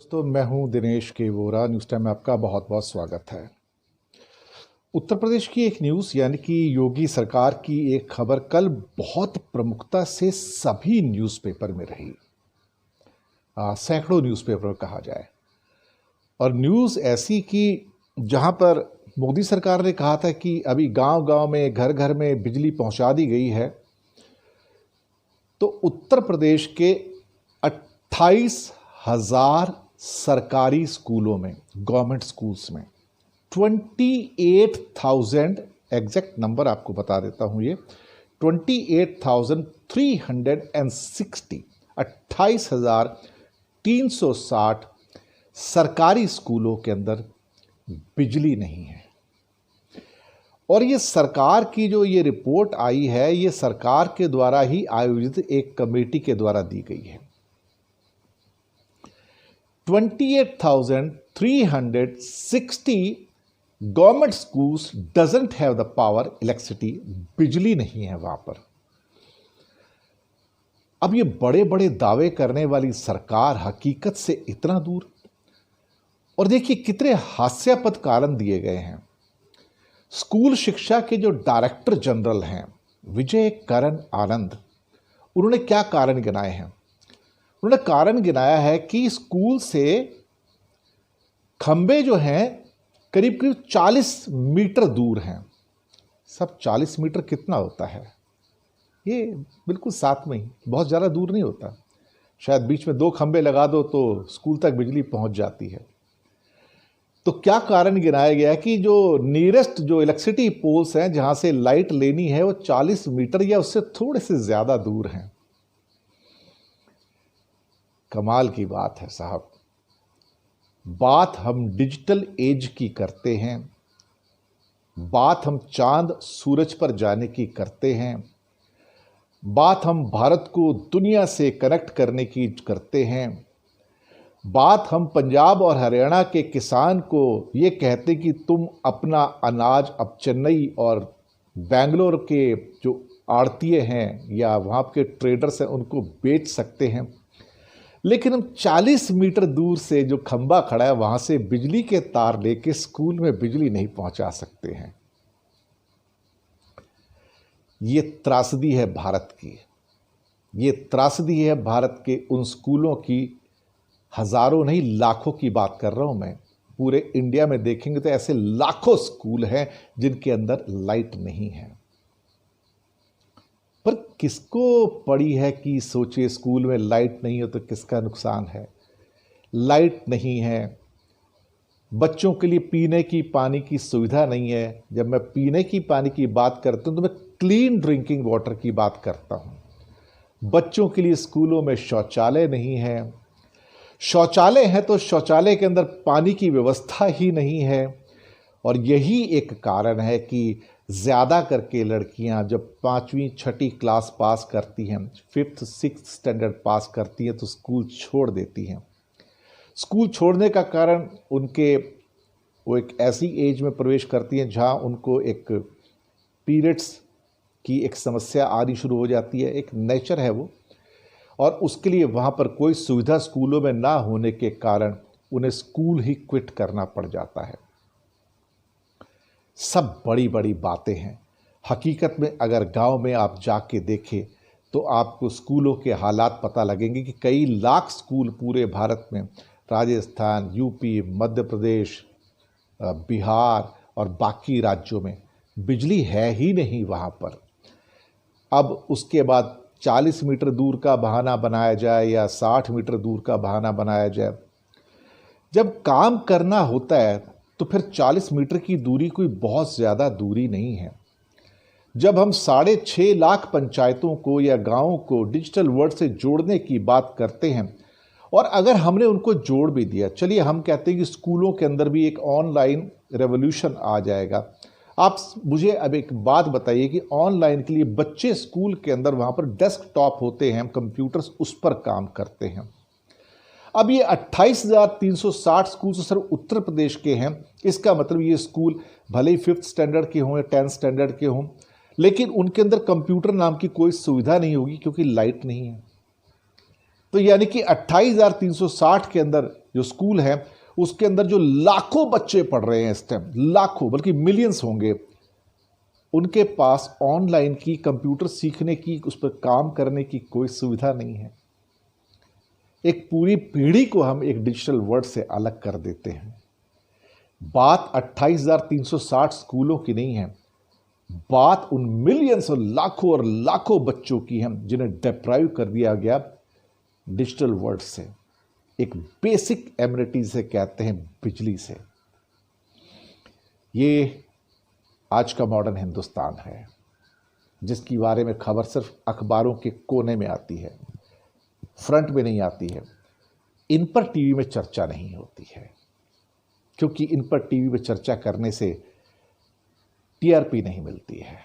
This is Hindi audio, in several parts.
दोस्तों, मैं हूं दिनेश के वोरा। न्यूज़ टाइम में आपका बहुत बहुत स्वागत है। उत्तर प्रदेश की एक न्यूज़ यानी कि योगी सरकार की एक खबर कल बहुत प्रमुखता से सभी न्यूज़पेपर में रही। सैकड़ों न्यूज़पेपर कहा जाए। और न्यूज़ ऐसी कि जहां पर मोदी सरकार ने कहा था कि अभी गांव-गांव में, घर-घर में बिजली पहुंचा दी गई है, तो उत्तर प्रदेश के 28,000 सरकारी स्कूलों में, गवर्नमेंट स्कूल्स में 28,000, एग्जैक्ट नंबर आपको बता देता हूं, ये 28,360, 28,360 सरकारी स्कूलों के अंदर बिजली नहीं है। और ये सरकार की जो ये रिपोर्ट आई है, ये सरकार के द्वारा ही आयोजित एक कमेटी के द्वारा दी गई है। 28,360 government schools doesn't have the power, electricity, बिजली नहीं है वहां पर। अब ये बड़े बड़े दावे करने वाली सरकार हकीकत से इतना दूर। और देखिए कितने हास्यास्पद कारण दिए गए हैं। स्कूल शिक्षा के जो डायरेक्टर जनरल हैं विजय करण आनंद, उन्होंने क्या कारण गिनाए हैं? उन्होंने कारण गिनाया है कि स्कूल से खंबे जो हैं करीब करीब 40 मीटर दूर हैं। सब 40 मीटर कितना होता है? ये बिल्कुल साथ में ही, बहुत ज़्यादा दूर नहीं होता। शायद बीच में 2 खंबे लगा दो तो स्कूल तक बिजली पहुंच जाती है। तो क्या कारण गिनाया गया है कि जो नियरेस्ट जो इलेक्ट्रिसिटी पोल्स हैं, जहां से लाइट लेनी है, वो 40 मीटर या उससे थोड़े से ज़्यादा दूर हैं। कमाल की बात है साहब। बात हम डिजिटल एज की करते हैं, बात हम चांद सूरज पर जाने की करते हैं, बात हम भारत को दुनिया से कनेक्ट करने की करते हैं, बात हम पंजाब और हरियाणा के किसान को ये कहते कि तुम अपना अनाज अब चेन्नई और बेंगलोर के जो आड़तीए हैं या वहाँ के ट्रेडर्स हैं उनको बेच सकते हैं। लेकिन हम 40 मीटर दूर से जो खंबा खड़ा है वहाँ से बिजली के तार लेके स्कूल में बिजली नहीं पहुँचा सकते हैं। ये त्रासदी है भारत की। ये त्रासदी है भारत के उन स्कूलों की, हजारों नहीं लाखों की बात कर रहा हूं मैं। पूरे इंडिया में देखेंगे तो ऐसे लाखों स्कूल हैं जिनके अंदर लाइट नहीं है। पर किसको पड़ी है कि सोचे स्कूल में लाइट नहीं हो तो किसका नुकसान है? लाइट नहीं है, बच्चों के लिए पीने की पानी की सुविधा नहीं है। जब मैं पीने की पानी की बात करता हूं तो मैं क्लीन ड्रिंकिंग वाटर की बात करता हूं। बच्चों के लिए स्कूलों में शौचालय नहीं है। शौचालय है तो शौचालय के अंदर पानी की व्यवस्था ही नहीं है। और यही एक कारण है कि ज़्यादा करके लड़कियां जब 5वीं 6ठी क्लास पास करती हैं, 5th 6th स्टैंडर्ड पास करती हैं तो स्कूल छोड़ देती हैं। स्कूल छोड़ने का कारण वो एक ऐसी एज में प्रवेश करती हैं जहां उनको एक पीरियड्स की एक समस्या आनी शुरू हो जाती है। एक नेचर है वो, और उसके लिए वहाँ पर कोई सुविधा स्कूलों में ना होने के कारण उन्हें स्कूल ही क्विट करना पड़ जाता है। सब बड़ी बड़ी बातें हैं। हकीकत में अगर गांव में आप जाके देखें तो आपको स्कूलों के हालात पता लगेंगे कि कई लाख स्कूल पूरे भारत में, राजस्थान, यूपी, मध्य प्रदेश, बिहार और बाकी राज्यों में बिजली है ही नहीं वहाँ पर। अब उसके बाद 40 मीटर दूर का बहाना बनाया जाए या 60 मीटर दूर का बहाना बनाया जाए। जब काम करना होता है तो फिर 40 मीटर की दूरी कोई बहुत ज़्यादा दूरी नहीं है। जब हम 6.5 लाख पंचायतों को या गांवों को डिजिटल वर्ल्ड से जोड़ने की बात करते हैं, और अगर हमने उनको जोड़ भी दिया, चलिए हम कहते हैं कि स्कूलों के अंदर भी एक ऑनलाइन रेवोल्यूशन आ जाएगा। आप मुझे अब एक बात बताइए कि ऑनलाइन के लिए बच्चे स्कूल के अंदर वहाँ पर डेस्कटॉप होते हैं, कंप्यूटर्स, उस पर काम करते हैं। अब ये 28,360 स्कूल सिर्फ उत्तर प्रदेश के हैं। इसका मतलब ये स्कूल भले ही 5th स्टैंडर्ड के हों या 10th स्टैंडर्ड के हों, लेकिन उनके अंदर कंप्यूटर नाम की कोई सुविधा नहीं होगी क्योंकि लाइट नहीं है। तो यानी कि 28,360 के अंदर जो स्कूल है उसके अंदर जो लाखों बच्चे पढ़ रहे हैं इस टाइम, लाखों बल्कि मिलियंस होंगे, उनके पास ऑनलाइन की, कंप्यूटर सीखने की, उस पर काम करने की कोई सुविधा नहीं है। एक पूरी पीढ़ी को हम एक डिजिटल वर्ल्ड से अलग कर देते हैं। बात 28,360 स्कूलों की नहीं है, बात उन मिलियंस और लाखों बच्चों की है जिन्हें डिप्राइव कर दिया गया डिजिटल वर्ल्ड से, एक बेसिक एमिनिटी से कहते हैं बिजली से। ये आज का मॉडर्न हिंदुस्तान है, जिसकी बारे में खबर सिर्फ अखबारों के कोने में आती है, फ्रंट में नहीं आती है। इन पर टीवी में चर्चा नहीं होती है, क्योंकि इन पर टीवी में चर्चा करने से टीआरपी नहीं मिलती है।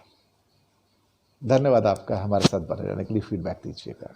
धन्यवाद आपका हमारे साथ बने रहने के लिए। फीडबैक दीजिएगा।